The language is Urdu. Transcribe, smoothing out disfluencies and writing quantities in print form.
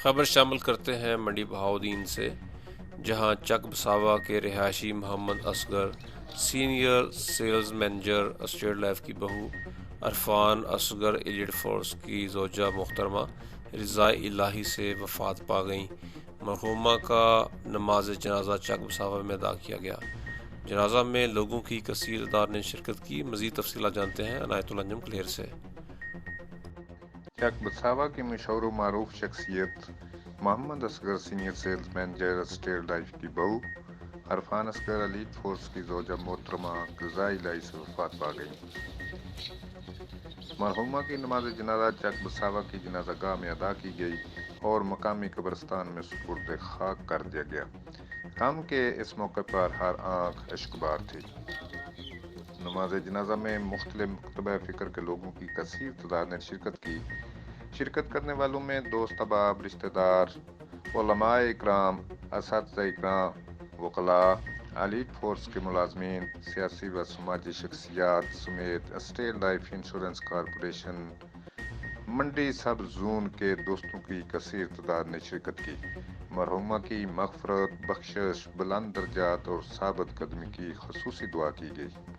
خبر شامل کرتے ہیں منڈی بہاؤدین سے، جہاں چک بساوا کے رہائشی Muhammad Asghar, senior sales manager State Life کی بہو عرفان، اصغر ایلیٹ فورس کی زوجہ محترمہ رضائے الہی سے وفات پا گئیں۔ مرحومہ کا نماز جنازہ چک بساوا میں ادا کیا گیا۔ جنازہ میں لوگوں کی کثیر تعداد نے شرکت کی۔ مزید تفصیلات جانتے ہیں عنایت الانجم کلیر سے۔ چک بساوا کی مشہور و معروف شخصیت Muhammad Asghar senior sales manager State Life کی بہو عرفان اصغر ایلیٹ فورس کی زوجہ محترمہ رضائے الہی سے وفات پا گئی۔ مرحومہ کی نماز جنازہ چک بساوا کی جنازہ گاہ میں ادا کی گئی اور مقامی قبرستان میں سپرد خاک کر دیا گیا۔ غم کے اس موقع پر ہر آنکھ اشک بار تھی۔ نماز جنازہ میں مختلف مکتبہ فکر کے لوگوں کی کثیر تعداد نے شرکت کی۔ شرکت کرنے والوں میں دوست احباب، رشتہ دار، علماء اکرام، اساتذہ اکرام، وکلاء، ایلیٹ فورس کے ملازمین، سیاسی و سماجی شخصیات سمیت اسٹیٹ لائف انشورنس کارپوریشن منڈی سب زون کے دوستوں کی کثیر تعداد نے شرکت کی۔ مرحومہ کی مغفرت، بخشش، بلند درجات اور ثابت قدمی کی خصوصی دعا کی گئی۔